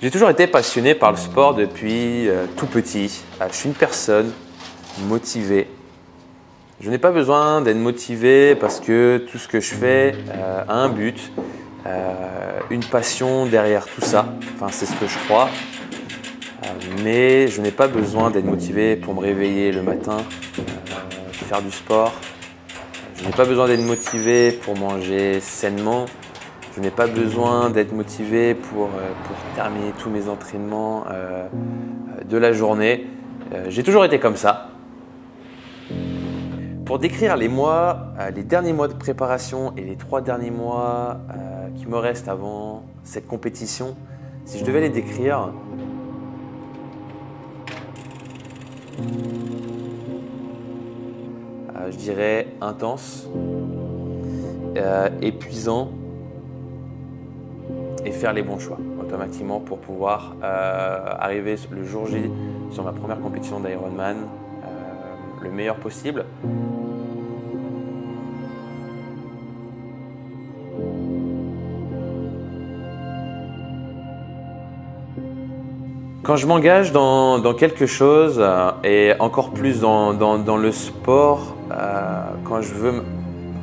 J'ai toujours été passionné par le sport depuis tout petit. Je suis une personne motivée. Je n'ai pas besoin d'être motivé parce que tout ce que je fais a un but, une passion derrière tout ça. Enfin, c'est ce que je crois. Mais je n'ai pas besoin d'être motivé pour me réveiller le matin, faire du sport. Je n'ai pas besoin d'être motivé pour manger sainement. Je n'ai pas besoin d'être motivé pour terminer tous mes entraînements de la journée. J'ai toujours été comme ça. Pour décrire les derniers mois de préparation et les 3 derniers mois qui me restent avant cette compétition, si je devais les décrire, je dirais intense, épuisant et faire les bons choix automatiquement pour pouvoir arriver le jour J sur ma première compétition d'Ironman le meilleur possible. Quand je m'engage dans quelque chose et encore plus dans le sport, quand je veux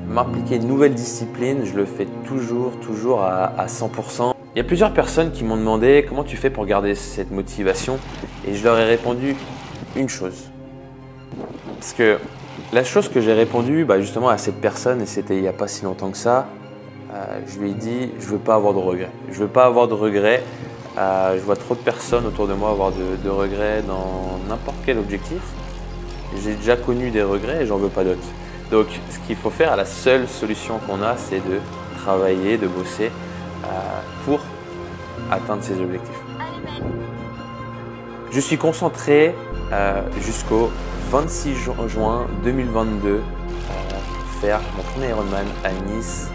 m'impliquer une nouvelle discipline, je le fais toujours à 100%. Il y a plusieurs personnes qui m'ont demandé comment tu fais pour garder cette motivation et je leur ai répondu une chose. Parce que la chose que j'ai répondu justement à cette personne, et c'était il n'y a pas si longtemps que ça, je lui ai dit je ne veux pas avoir de regrets. Je veux pas avoir de regrets. Je vois trop de personnes autour de moi avoir de regrets dans n'importe quel objectif. J'ai déjà connu des regrets et j'en veux pas d'autres. Donc ce qu'il faut faire, la seule solution qu'on a, c'est de travailler, de bosser pour atteindre ses objectifs. Je suis concentré jusqu'au 26 juin 2022 pour faire mon premier Ironman à Nice,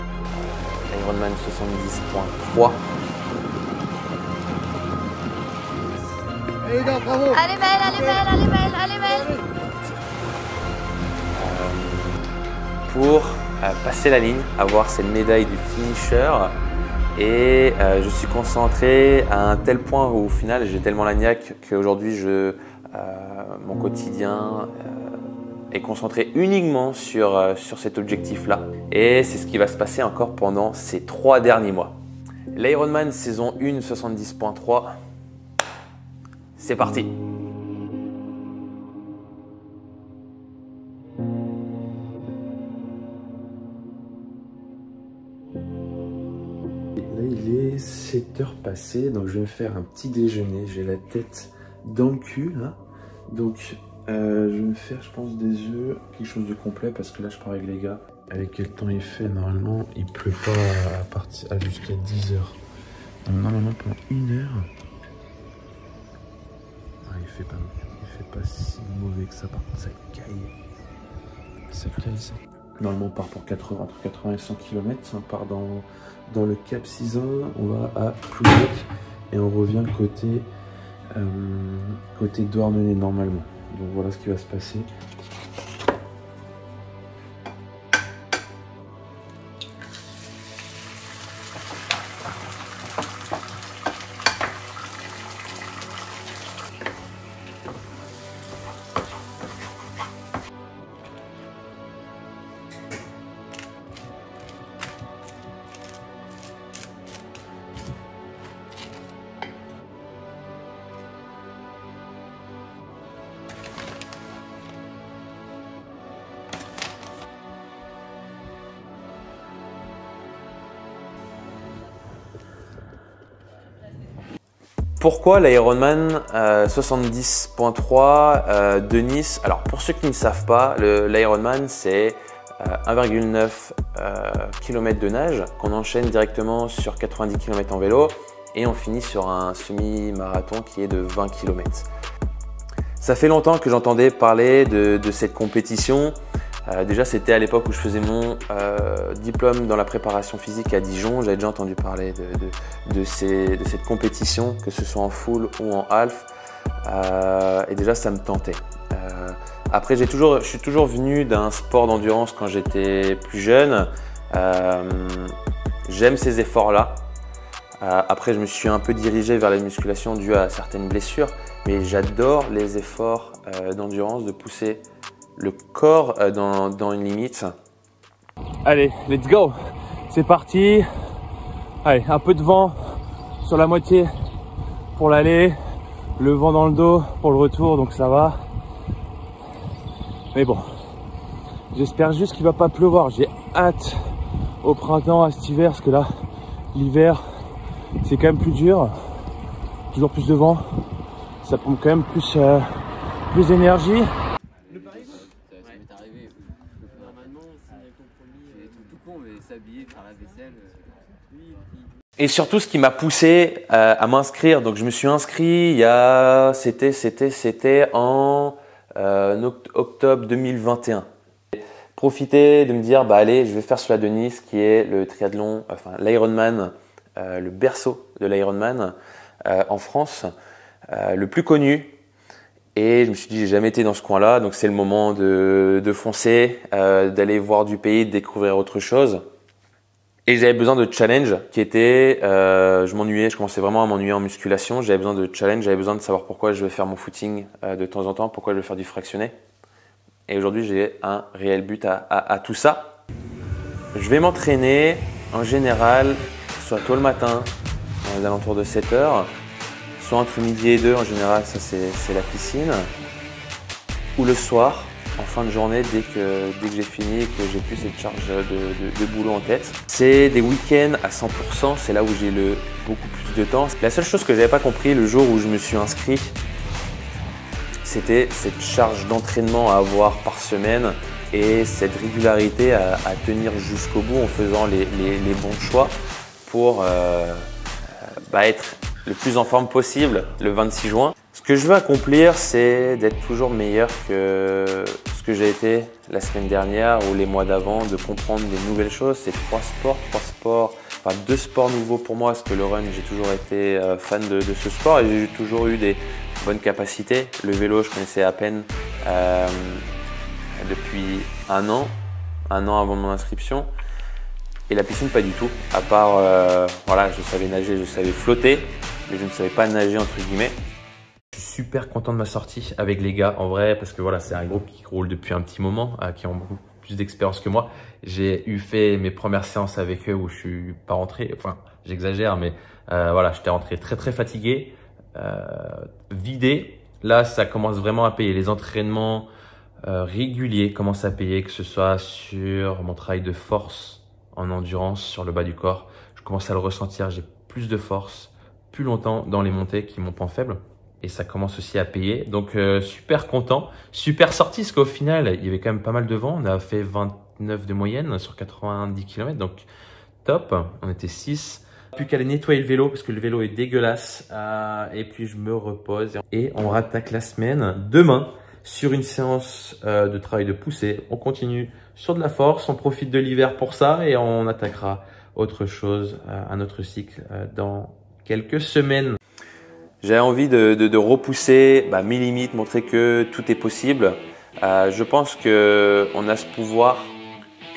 Ironman 70.3. Bravo. Allez belle. Pour passer la ligne, avoir cette médaille du finisher. Et je suis concentré à un tel point où au final j'ai tellement la niaque qu'aujourd'hui mon quotidien est concentré uniquement sur cet objectif-là. Et c'est ce qui va se passer encore pendant ces 3 derniers mois. L'Ironman saison 1 70.3, c'est parti! Là, il est 7h passées, donc je vais me faire un petit déjeuner. J'ai la tête dans le cul, là. Donc, je vais me faire, je pense, des œufs, quelque chose de complet, parce que là, je pars avec les gars. Avec quel temps il fait, normalement, il pleut pas jusqu'à 10h. Donc, normalement, pendant 1 heure, il fait pas si mauvais que ça. Par contre, ça caille. Ça. Normalement, on part pour entre 80 et 100 km. On part dans le Cap Sizun, on va à Plouguec et on revient côté Douarnenez normalement. Donc voilà ce qui va se passer. Pourquoi l'Ironman 70.3 de Nice? Alors pour ceux qui ne savent pas, l'Ironman c'est 1,9 km de nage qu'on enchaîne directement sur 90 km en vélo et on finit sur un semi-marathon qui est de 20 km. Ça fait longtemps que j'entendais parler de cette compétition. Déjà, c'était à l'époque où je faisais mon diplôme dans la préparation physique à Dijon. J'avais déjà entendu parler de cette compétition, que ce soit en full ou en half. Et déjà, ça me tentait. Après, je suis toujours venu d'un sport d'endurance quand j'étais plus jeune. J'aime ces efforts-là. Après, je me suis un peu dirigé vers la musculation dû à certaines blessures, mais j'adore les efforts d'endurance, de pousser le corps dans une limite. Allez, let's go! C'est parti! Allez, un peu de vent sur la moitié pour l'aller, le vent dans le dos pour le retour, donc ça va. Mais bon, j'espère juste qu'il va pas pleuvoir. J'ai hâte au printemps, à cet hiver, parce que là, l'hiver, c'est quand même plus dur. Toujours plus de vent. Ça pompe quand même plus d'énergie. Le pari, ça m'est arrivé. Normalement, c'est un compromis. C'est tout con, mais s'habiller, faire la vaisselle. Et surtout, ce qui m'a poussé à m'inscrire, donc je me suis inscrit c'était en octobre 2021. Profiter de me dire, bah allez, je vais faire celui de Nice, qui est le triathlon, enfin l'Ironman, le berceau de l'Ironman en France, le plus connu. Et je me suis dit, j'ai jamais été dans ce coin-là, donc c'est le moment de foncer, d'aller voir du pays, de découvrir autre chose. Et j'avais besoin de challenge qui était, je m'ennuyais, je commençais vraiment à m'ennuyer en musculation. J'avais besoin de challenge, j'avais besoin de savoir pourquoi je vais faire mon footing de temps en temps, pourquoi je vais faire du fractionné. Et aujourd'hui, j'ai un réel but à tout ça. Je vais m'entraîner en général, soit tôt le matin, dans les alentours de 7 h, soit entre midi et 2, en général, ça c'est la piscine, ou le soir, en fin de journée, dès que j'ai fini et que j'ai plus cette charge de boulot en tête. C'est des week-ends à 100%, c'est là où j'ai beaucoup plus de temps. La seule chose que j'avais pas compris le jour où je me suis inscrit, c'était cette charge d'entraînement à avoir par semaine et cette régularité à tenir jusqu'au bout en faisant les bons choix pour être le plus en forme possible le 26 juin. Ce que je veux accomplir, c'est d'être toujours meilleur que ce que j'ai été la semaine dernière ou les mois d'avant, de comprendre des nouvelles choses. C'est deux sports nouveaux pour moi, parce que le run, j'ai toujours été fan de ce sport et j'ai toujours eu des bonnes capacités. Le vélo, je connaissais à peine depuis un an avant mon inscription. Et la piscine, pas du tout. À part, je savais nager, je savais flotter, mais je ne savais pas nager entre guillemets. Je suis super content de ma sortie avec les gars en vrai, parce que voilà, c'est un groupe qui roule depuis un petit moment, qui ont beaucoup plus d'expérience que moi. J'ai fait mes premières séances avec eux où je suis pas rentré, enfin j'exagère, mais j'étais rentré très fatigué, vidé. Là, ça commence vraiment à payer. Les entraînements réguliers commencent à payer, que ce soit sur mon travail de force en endurance, sur le bas du corps. Je commence à le ressentir, j'ai plus de force, plus longtemps dans les montées qui sont mon point faible. Et ça commence aussi à payer. Donc, super content. Super sortie, parce qu'au final, il y avait quand même pas mal de vent. On a fait 29 de moyenne sur 90 km. Donc, top. On était 6. Plus qu'à aller nettoyer le vélo, parce que le vélo est dégueulasse. Et puis, je me repose. Et on rattaque la semaine demain sur une séance de travail de poussée. On continue sur de la force. On profite de l'hiver pour ça. Et on attaquera autre chose, un autre cycle dans quelques semaines. J'ai envie de repousser mes limites, montrer que tout est possible. Je pense qu'on a ce pouvoir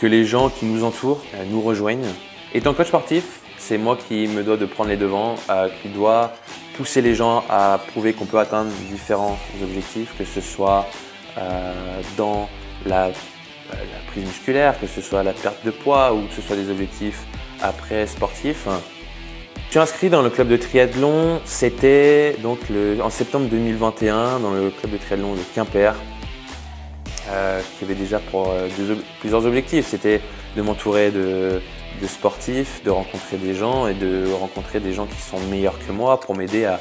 que les gens qui nous entourent nous rejoignent. Étant coach sportif, c'est moi qui me dois de prendre les devants, qui doit pousser les gens à prouver qu'on peut atteindre différents objectifs, que ce soit dans la prise musculaire, que ce soit la perte de poids ou que ce soit des objectifs après sportifs. Je suis inscrit dans le club de triathlon, c'était donc en septembre 2021 dans le club de triathlon de Quimper, qui avait déjà pour plusieurs objectifs. C'était de m'entourer de sportifs, de rencontrer des gens et de rencontrer des gens qui sont meilleurs que moi pour m'aider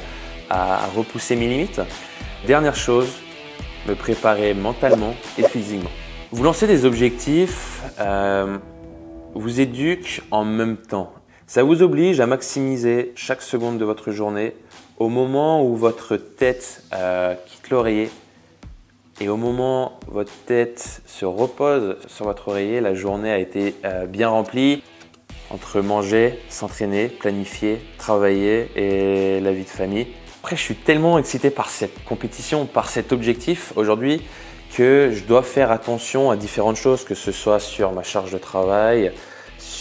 à repousser mes limites. Dernière chose, me préparer mentalement et physiquement. Vous lancez des objectifs, vous éduquent en même temps. Ça vous oblige à maximiser chaque seconde de votre journée au moment où votre tête quitte l'oreiller et au moment où votre tête se repose sur votre oreiller, la journée a été bien remplie entre manger, s'entraîner, planifier, travailler et la vie de famille. Après, je suis tellement excité par cette compétition, par cet objectif aujourd'hui que je dois faire attention à différentes choses, que ce soit sur ma charge de travail,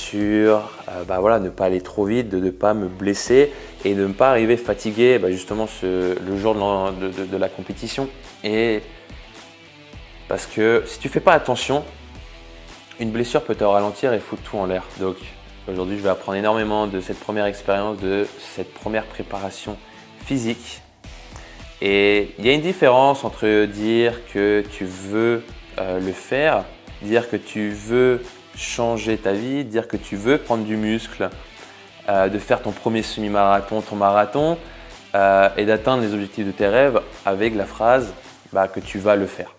sur voilà, ne pas aller trop vite, de ne pas me blesser et de ne pas arriver fatigué justement le jour de la compétition. Et parce que si tu ne fais pas attention, une blessure peut te ralentir et foutre tout en l'air. Donc aujourd'hui, je vais apprendre énormément de cette première expérience, de cette première préparation physique. Et il y a une différence entre dire que tu veux le faire, dire que tu veux changer ta vie, dire que tu veux prendre du muscle, de faire ton premier semi-marathon, ton marathon et d'atteindre les objectifs de tes rêves avec la phrase que tu vas le faire.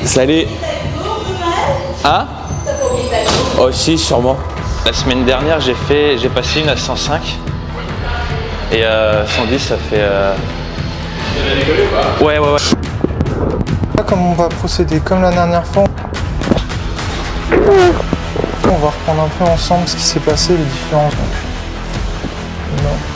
Salut. Hein? Aussi sûrement. La semaine dernière j'ai passé une à 105 et 110 ça fait ouais. Comme on va procéder comme la dernière fois, on va reprendre un peu ensemble ce qui s'est passé, les différences. Donc, non.